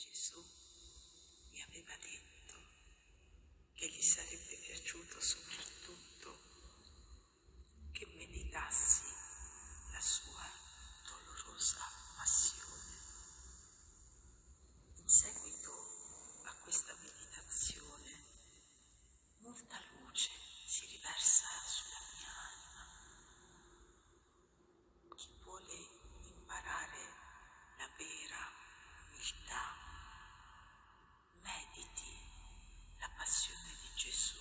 Gesù mi aveva detto che gli sarebbe piaciuto soprattutto che meditassi la sua dolorosa passione. In seguito a questa meditazione, molta luce si riversa sulla mia anima. Chi vuole imparare la vera umiltà, mediti la passione di Gesù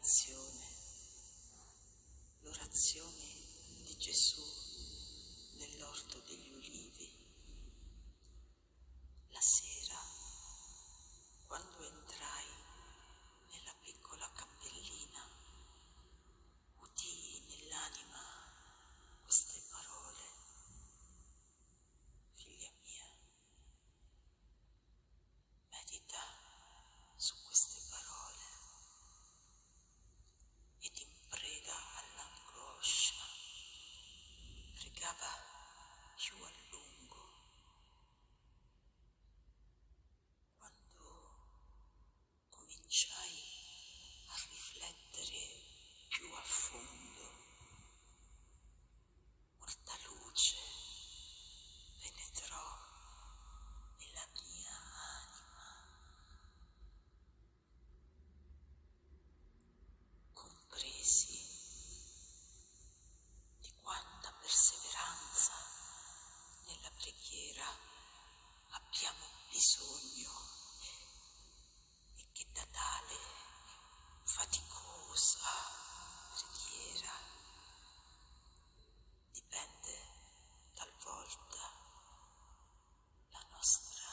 meditazione, l'orazione di Gesù nell'orto degli ulivi. La sera, quando entrai nella piccola cappellina, udii nell'anima queste parole: figlia mia, medita su queste parole ed in preda all'angoscia pregava più a lungo. Quando cominciai a riflettere più a fondo, molta luce penetrò nella mia anima. Compresi di quanta perseveranza nella preghiera abbiamo bisogno e che da tale faticosa preghiera dipende talvolta la nostra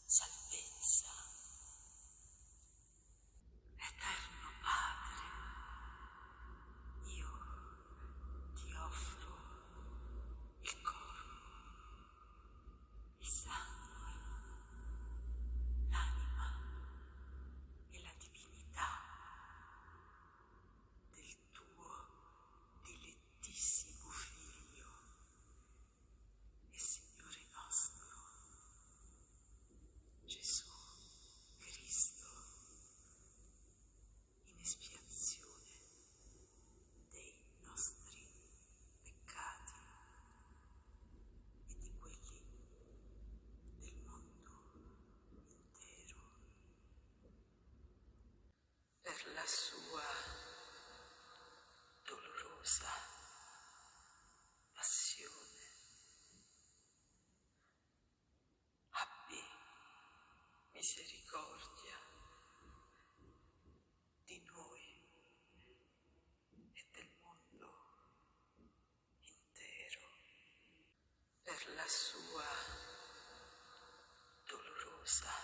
salvezza. Eterno Padre, io ti offro il corpo, il sangue, l'anima e la divinità del tuo dilettissimo Figlio e Signore nostro, Gesù Cristo, in espiazione dei nostri peccati e di quelli del mondo intero. Per la sua dolorosa passione, abbi misericordia di noi e del mondo intero. Per la sua dolorosa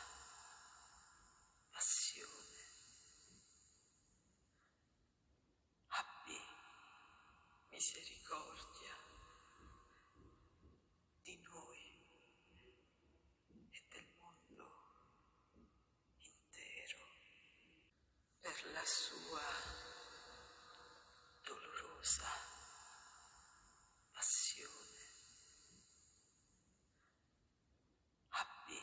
passione, abbi misericordia di noi e del mondo intero. Per la sua dolorosa passione, abbi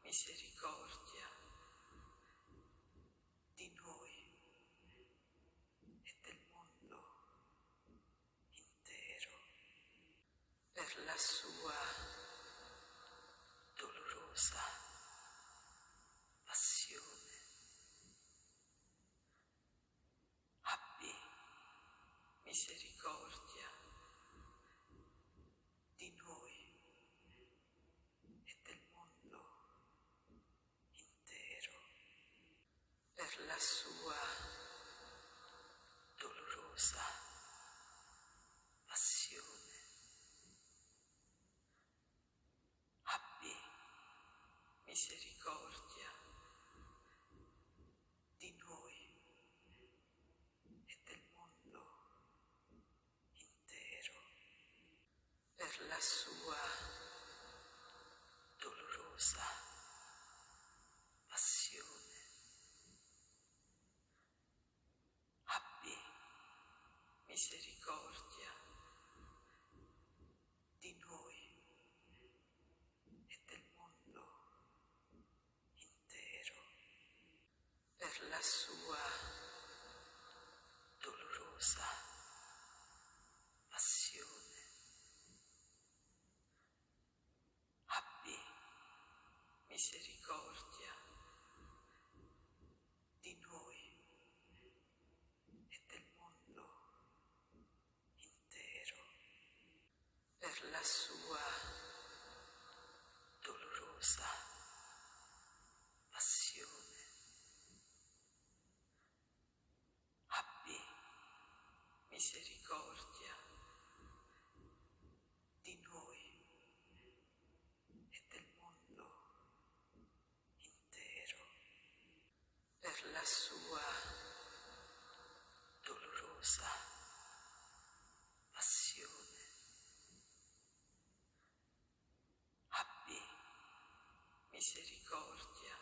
misericordia di noi e del mondo intero. Per la sua dolorosa passione, abbi misericordia di noi e del mondo intero. Per la sua dolorosa passione, abbi misericordia di noi e del mondo intero. Per la sua dolorosa passione, abbi misericordia di noi e del mondo intero. Per la sua dolorosa passione, abbi misericordia di noi e del mondo intero. Per la sua dolorosa passione, sua dolorosa passione, abbi misericordia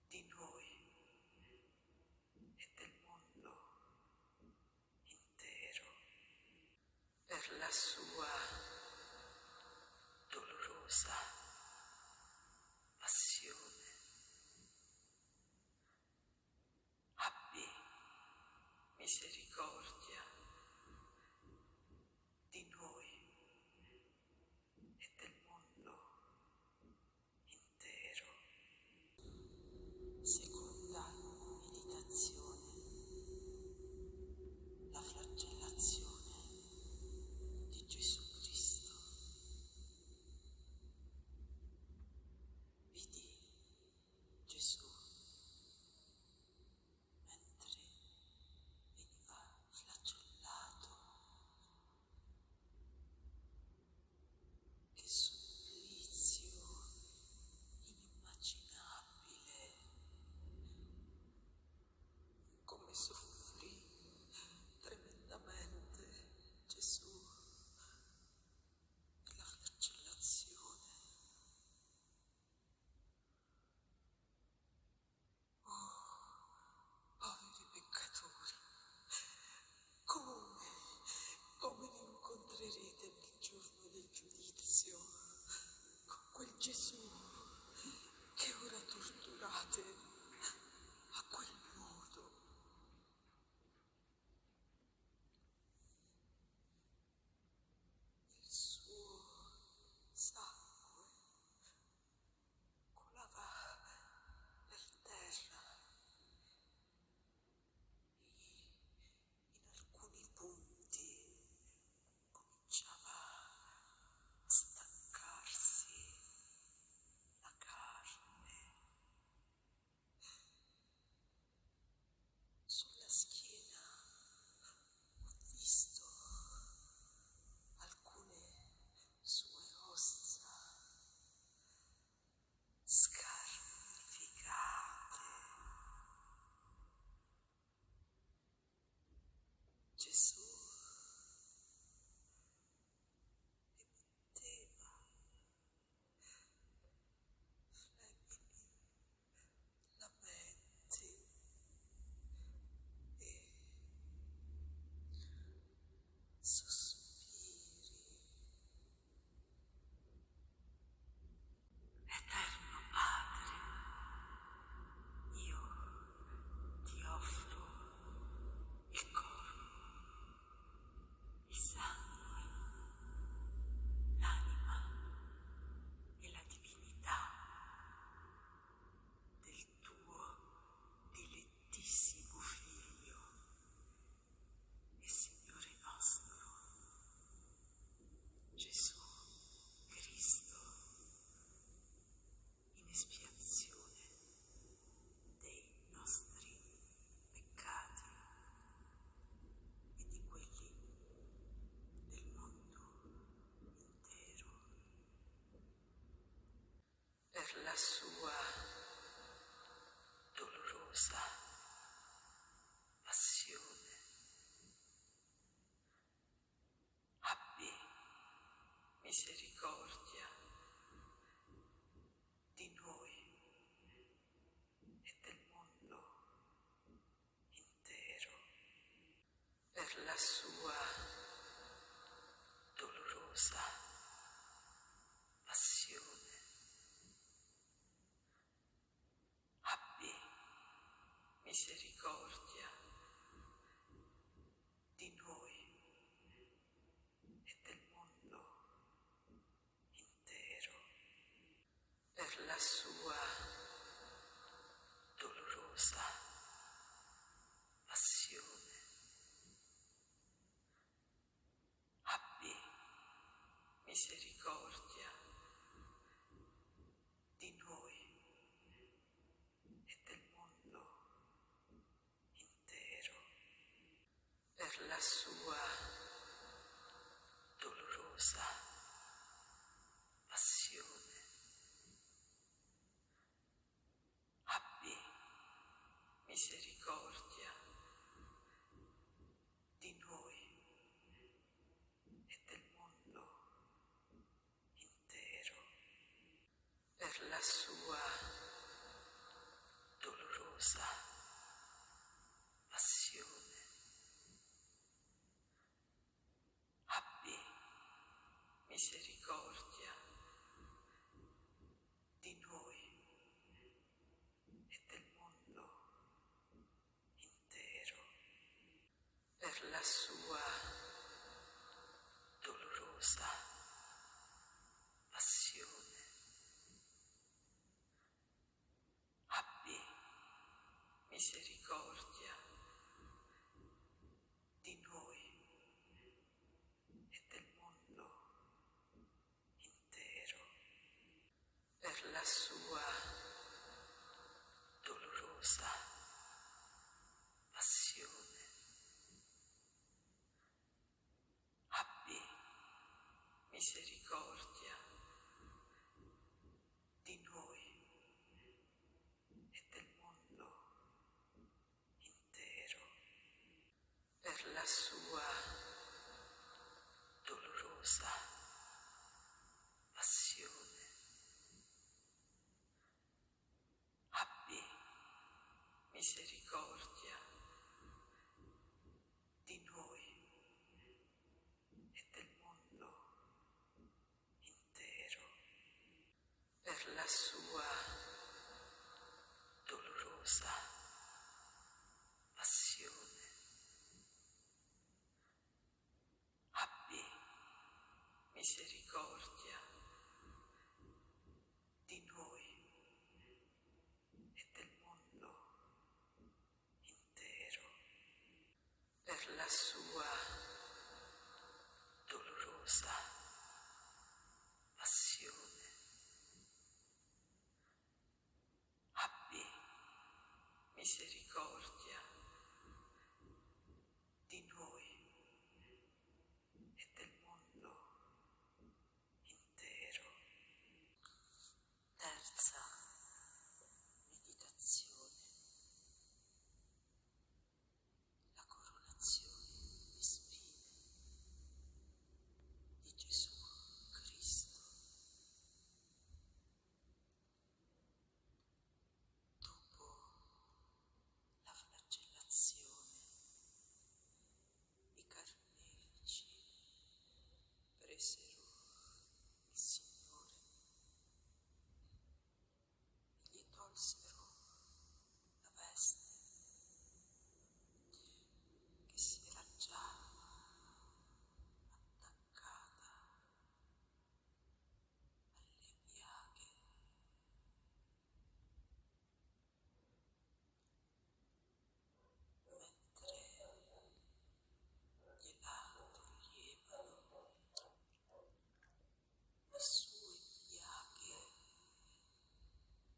di noi e del mondo intero. Per la sua dolorosa passione, abbi misericordia di noi e del mondo intero. Seconda meditazione: la flagellazione di Gesù Cristo. Vidi Gesù mentre veniva flagellato. Che supplizio inimmaginabile! Come soffrì tremendamente Gesù nella flagellazione. Oh, poveri peccatori, come vi incontrerete nel giorno del giudizio con quel Gesù che ora torturate a quel modo. Il suo sangue colava per terra e in alcuni punti cominciava a staccarsi la carne. Sulla schiena ho visto alcune sue ossa scarnificate. Gesù emetteva flebili lamenti e sospiri. Eterno Padre, io ti offro il corpo, il sangue, l'anima e la divinità del tuo dilettissimo Figlio e Signore nostro, Gesù Cristo, in espiazione dei nostri peccati e di quelli del mondo intero. Per la sua dolorosa passione, abbi misericordia di noi e del mondo intero. Per la sua dolorosa passione, abbi misericordia di noi e del mondo intero. Per la sua dolorosa passione, abbi misericordia di noi e del mondo intero. Per la sua dolorosa passione, abbi sua dolorosa passione. Abbi misericordia di noi e del mondo intero. Per la sua dolorosa passione. Abbi misericordia di noi e del mondo intero. Per la sua dolorosa passione. Abbi misericordia di noi e del mondo intero. Per la sua dolorosa passione. Abbi misericordia di noi e del mondo intero. Per la sua dolorosa passione. Abbi misericordia di noi e del mondo intero. Per la sua dolorosa passione. Abbi misericordia di noi e del mondo intero. Terza meditazione. La coronazione di spine di Gesù Cristo. Dopo la flagellazione, i carnefici presero il Signore e gli tolsero la veste che si era già attaccata alle piaghe. Mentre gliela toglievano, le sue piaghe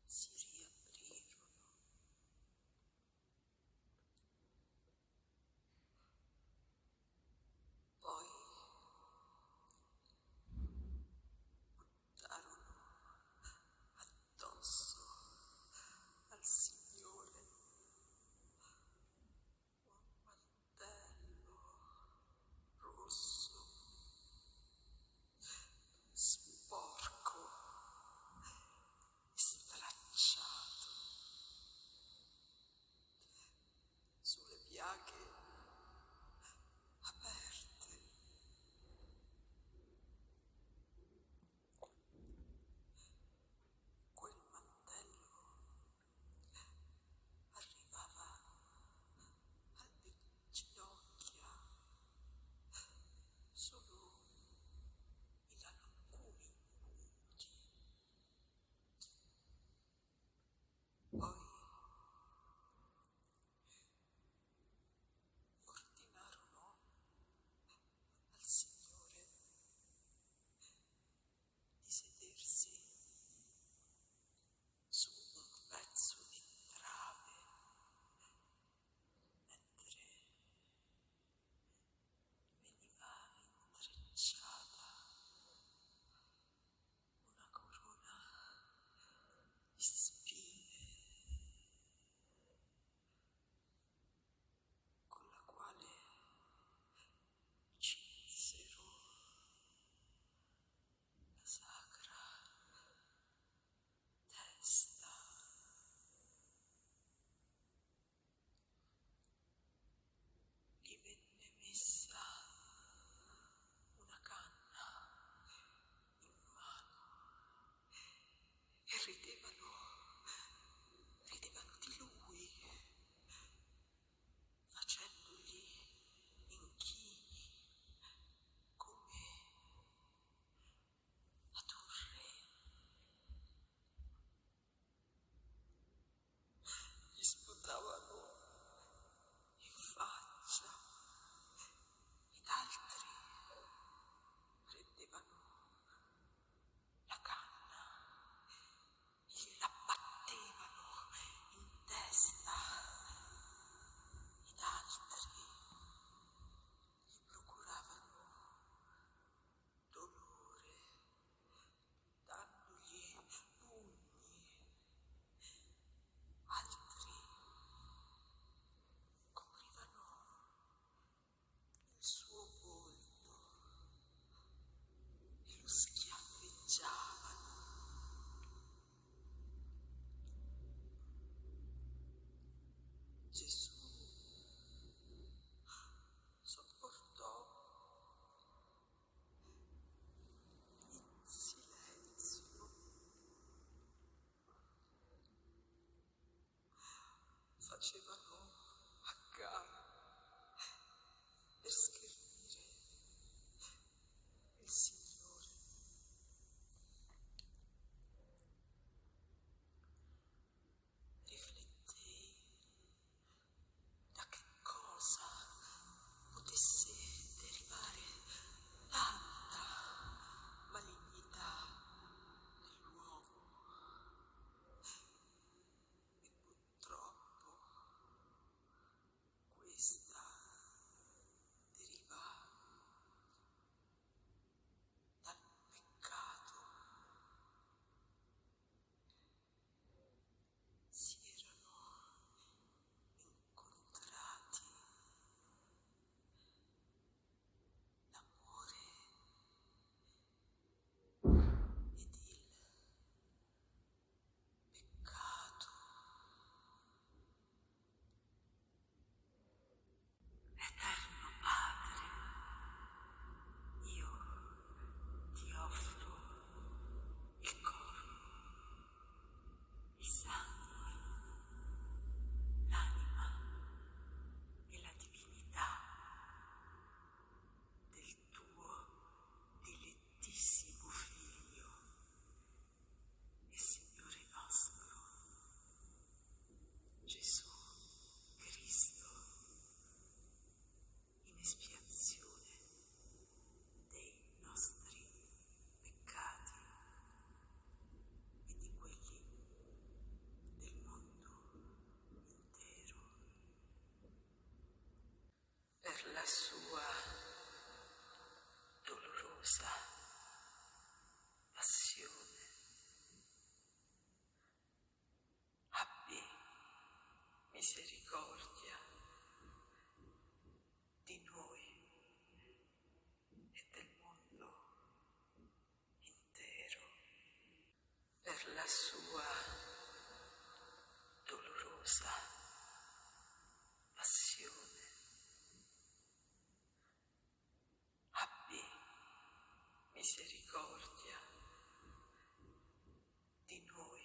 si riaprirono misericordia di noi e del mondo intero, per la sua dolorosa passione. Abbi misericordia di noi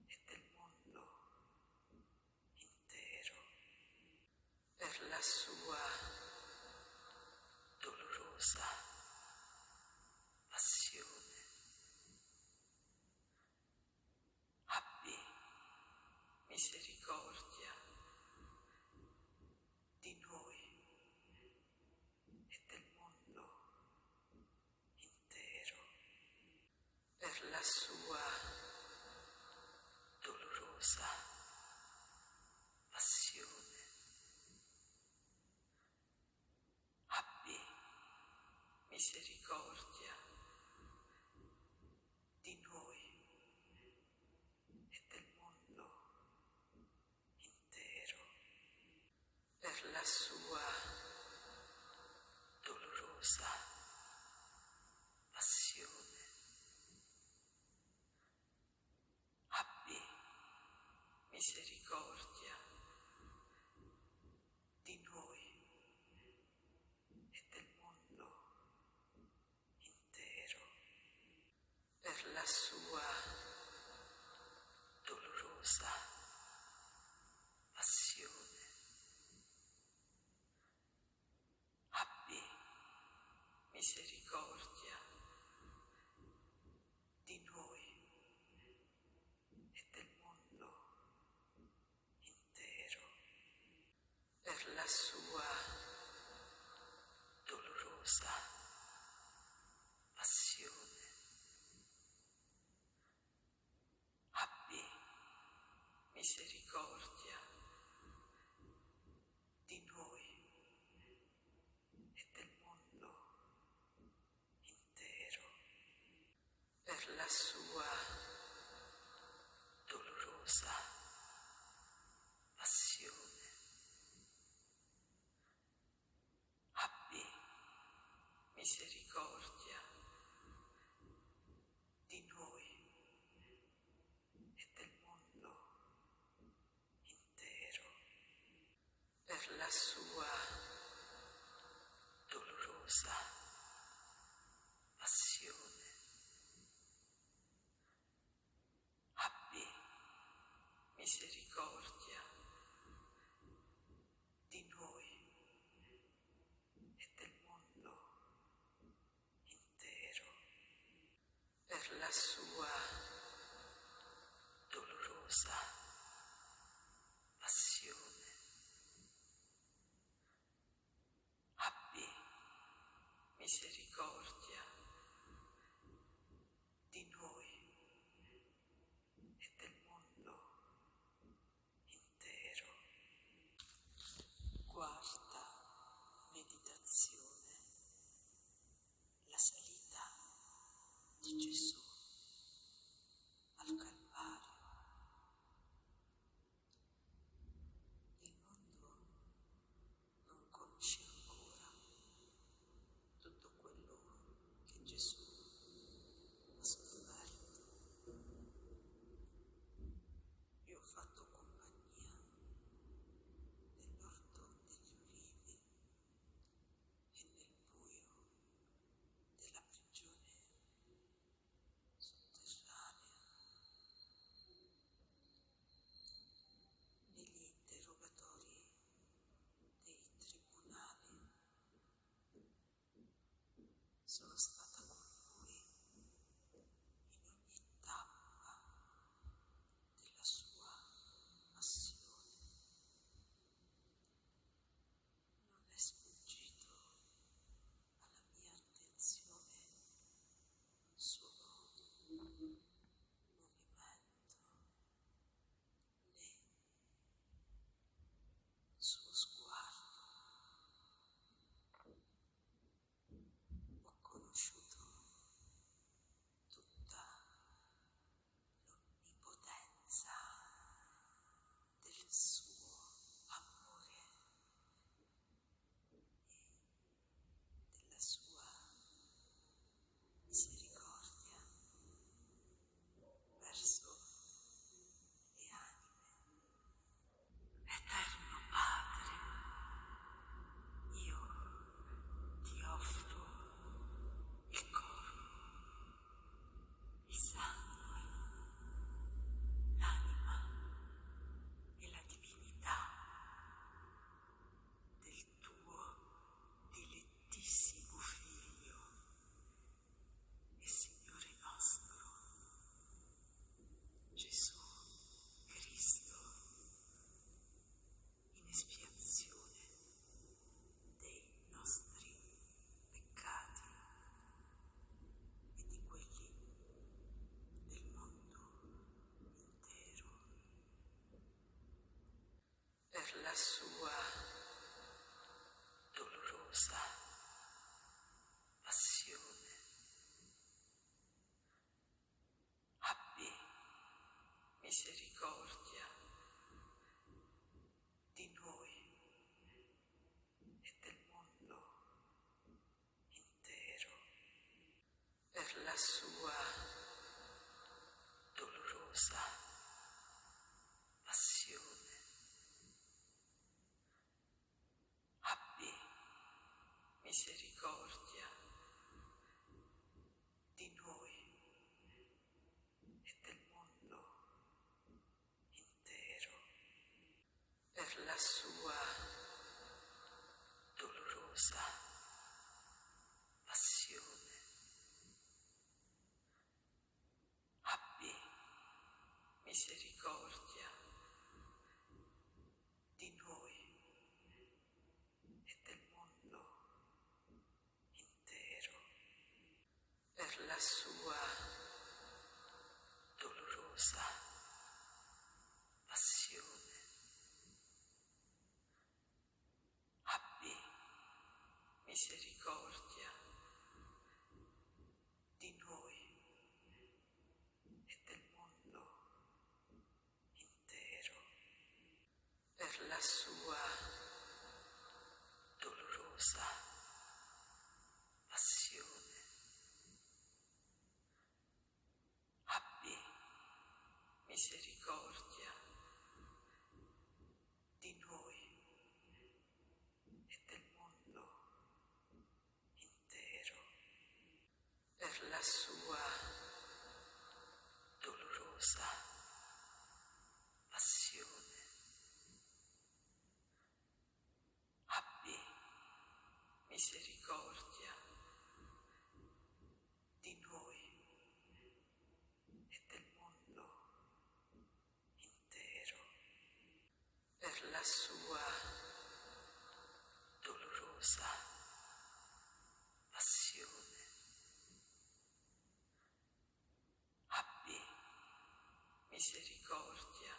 e del mondo intero, per la sua dolorosa passione. Abbi misericordia di noi e del mondo intero, per la sua dolorosa passione. Abbi misericordia di noi e del mondo intero, per la sua dolorosa passione. Abbi misericordia di noi e del mondo intero, per la sua dolorosa passione. Abbi misericordia di noi e del mondo intero, per la sua dolorosa passione. Abbi misericordia di noi e del mondo intero, per la sua dolorosa passione. Abbi misericordia di noi e del mondo intero, per la sua dolorosa passione. Abbi misericordia di noi e del mondo intero, per la sua dolorosa passione. Abbi misericordia di noi e del mondo intero. Quarta meditazione. La salita di Gesù al Calvario. Il mondo non conosce ancora tutto quello che Gesù ha sofferto. Io ho fatto compagnia nell'orto degli ulivi e nel buio della prigione sotterranea, negli interrogatori dei tribunali. Sono stata con lui in ogni tappa della sua passione. Non è sfuggito alla mia attenzione un solo movimento, né il suo sguardo. Ho conosciuto la sua dolorosa passione. Abbi misericordia di noi e del mondo intero, per la sua dolorosa passione. Abbi misericordia di noi e del mondo intero, per la sua dolorosa passione. Abbi misericordia di noi e del mondo intero, per la sua dolorosa passione. Abbi misericordia di noi e del mondo intero, per la sua dolorosa passione. Abbi misericordia di noi e del mondo intero, per la sua dolorosa passione. Abbi misericordia di noi e del mondo intero, per la sua dolorosa passione. Abbi misericordia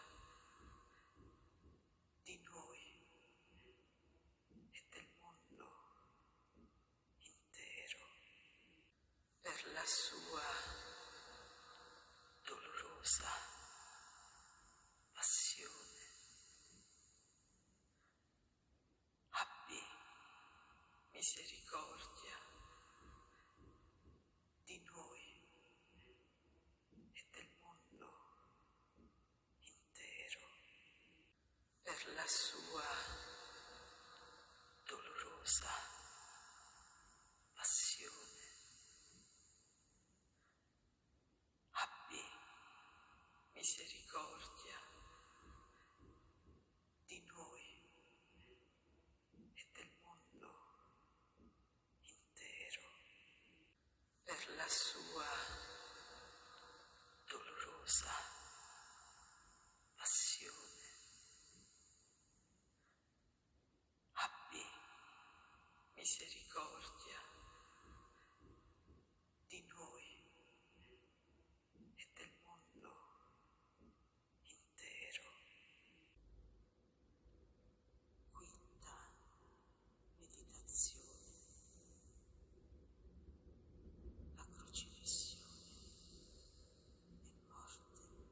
di noi e del mondo intero, per la sua dolorosa passione. Abbi misericordia di noi e del mondo intero, per la sua dolorosa passione. Abbi misericordia di noi e del mondo intero, per la sua dolorosa passione. Abbi misericordia di noi e del mondo intero. Quinta meditazione. La crocifissione e morte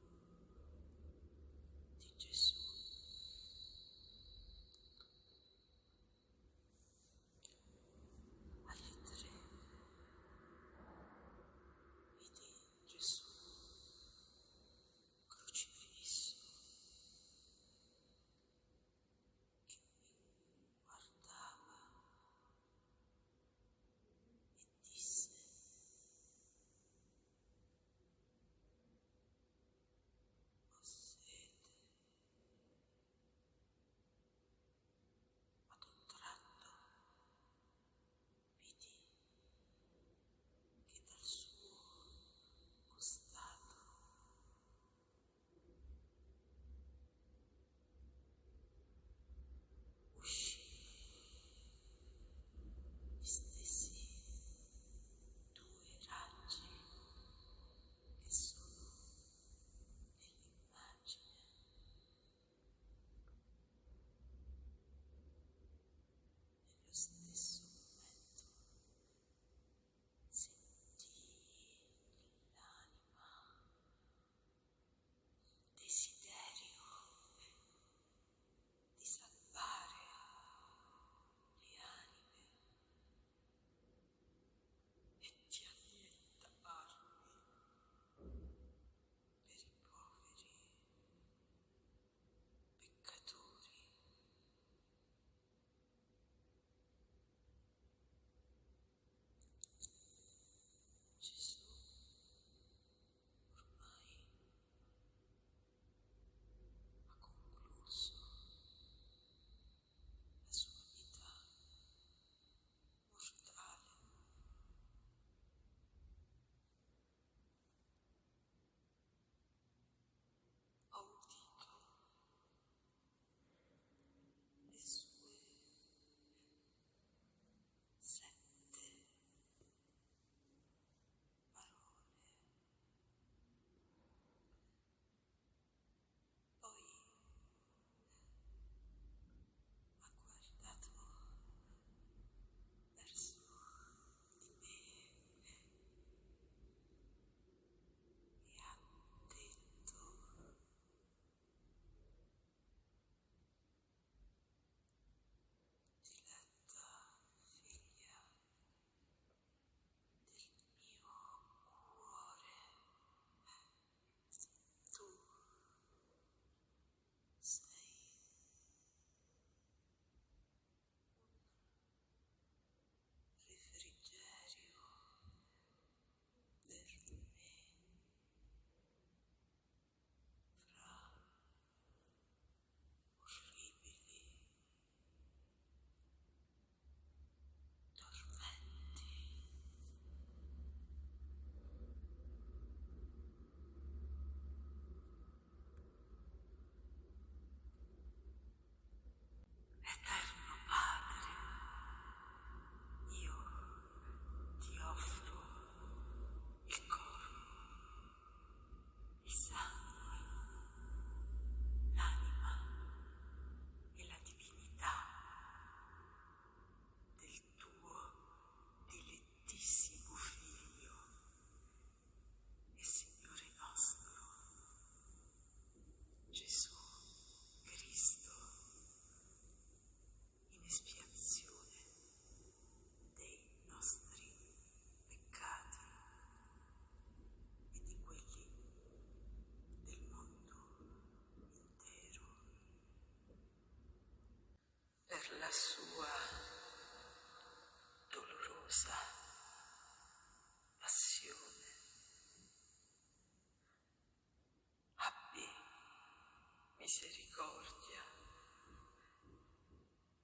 misericordia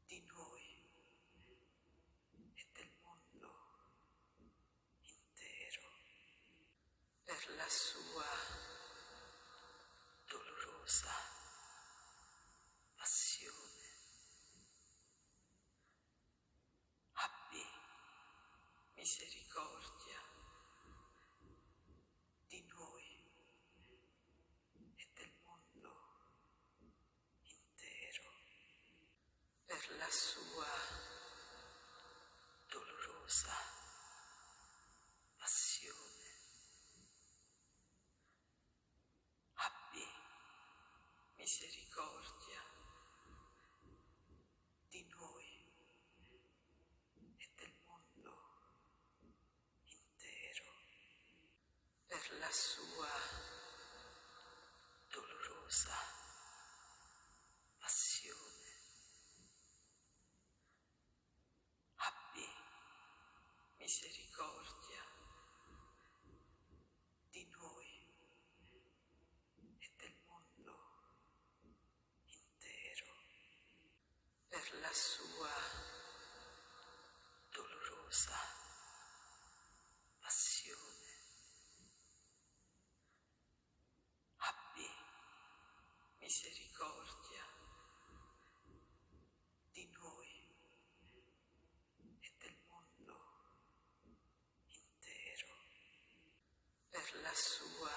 di noi e del mondo intero, per la sua dolorosa passione. Abbi misericordia di noi e del mondo intero, per la sua dolorosa passione. Abbi misericordia di noi e del mondo intero, per la sua dolorosa passione. Abbi misericordia di noi e del mondo intero, per la sua dolorosa passione. Abbi misericordia di noi e del mondo intero, per la sua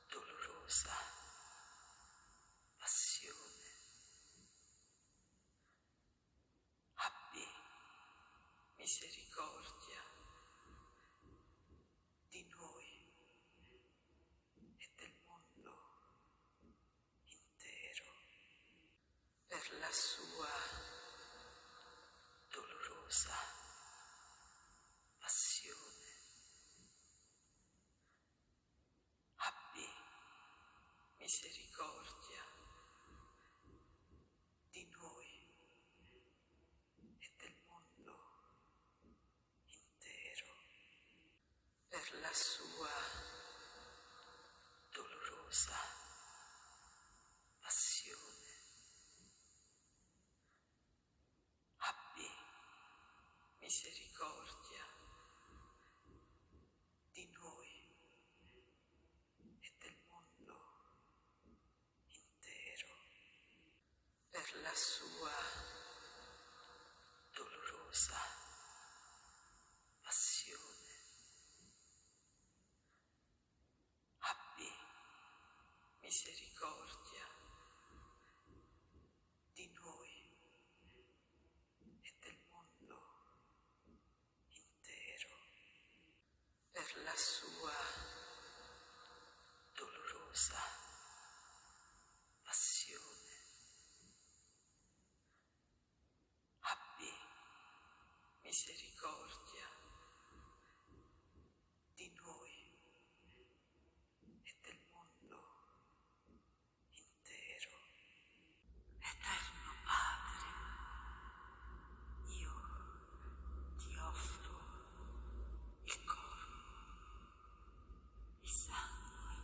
dolorosa passione. Abbi misericordia di noi e del mondo intero, per la sua dolorosa passione. Abbi misericordia di noi e del mondo intero, per la sua dolorosa passione. Abbi misericordia di noi e del mondo intero, per la sua dolorosa passione. Abbi misericordia di noi e del mondo intero, per la sua dolorosa passione. Abbi misericordia di noi e del mondo intero. Eterno Padre, io ti offro il corpo, il sangue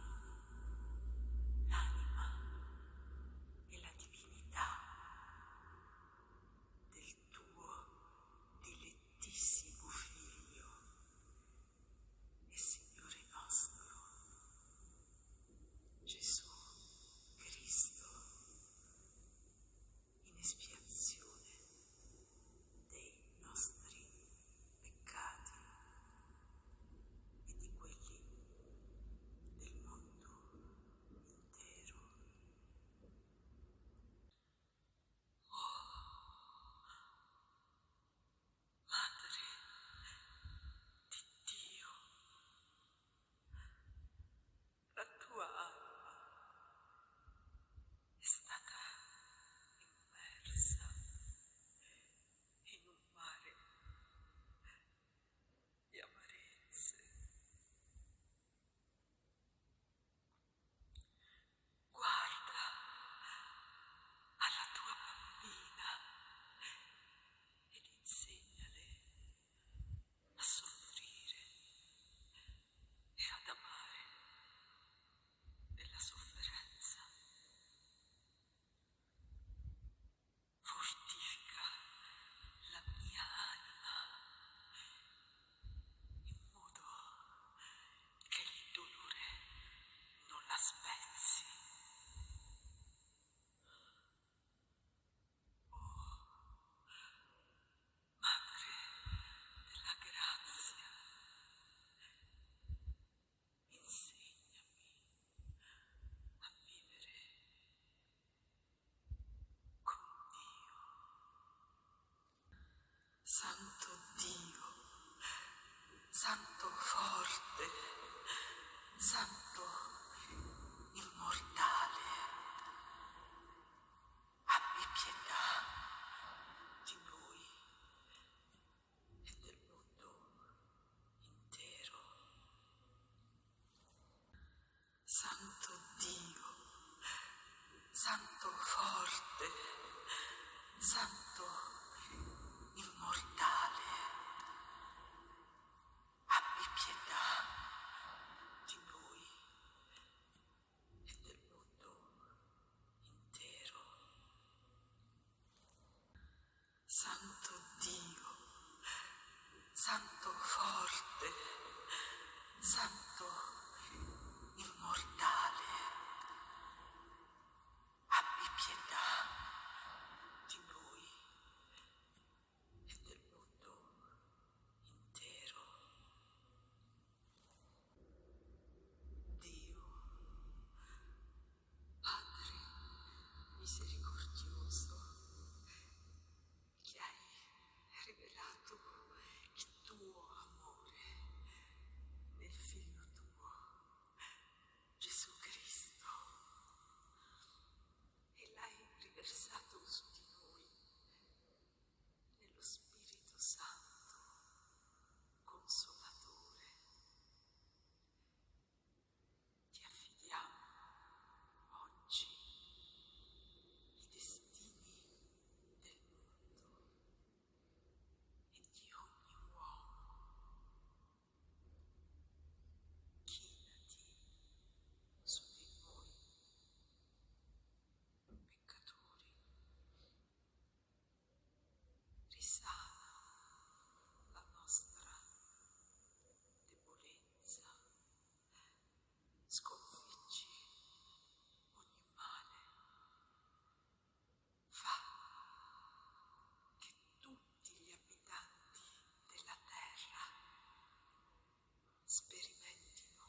sperimentino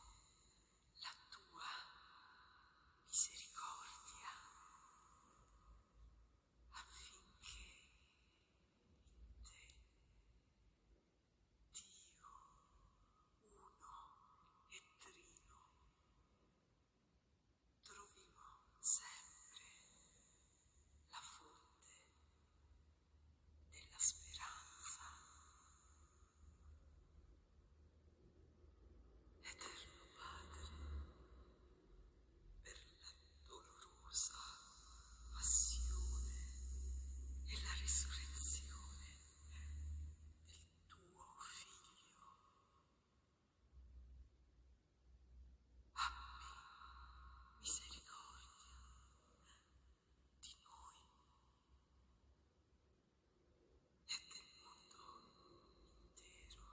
la tua misericordia, affinché in te, Dio uno e trino, trovino sempre la fonte della speranza. Eterno Padre, per la dolorosa passione e la risurrezione del tuo Figlio, abbi misericordia di noi e del mondo intero.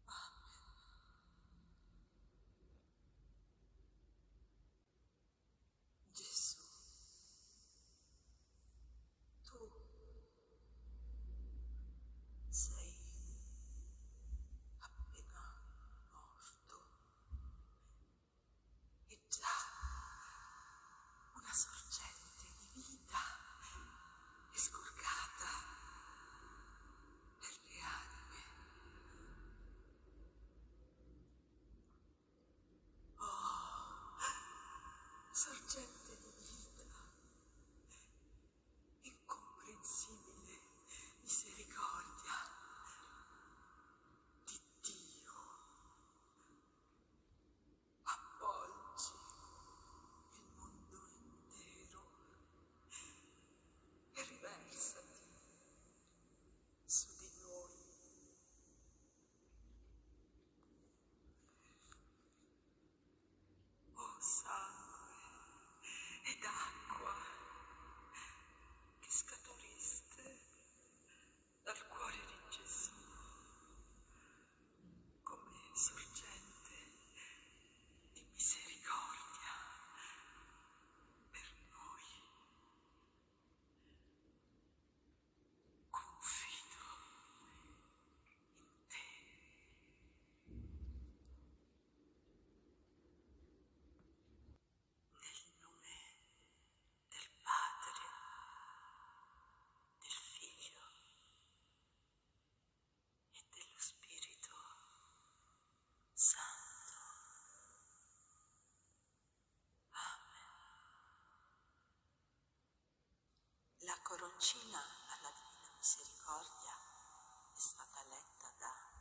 Amen. Gesù, tu sei appena morto e già una sorgente di vita è sgorgata per le anime. Oh, sorgente di vita, incomprensibile misericordia di Dio, avvolgi il mondo intero e riversati su di noi. Oh sangue ed acqua che scaturiste dal cuore di Gesù come sorgente di misericordia per noi. Confido in te. Nel nome del Padre, del Figlio e dello Spirito Santo. Amen. La coroncina alla Divina Misericordia è stata letta da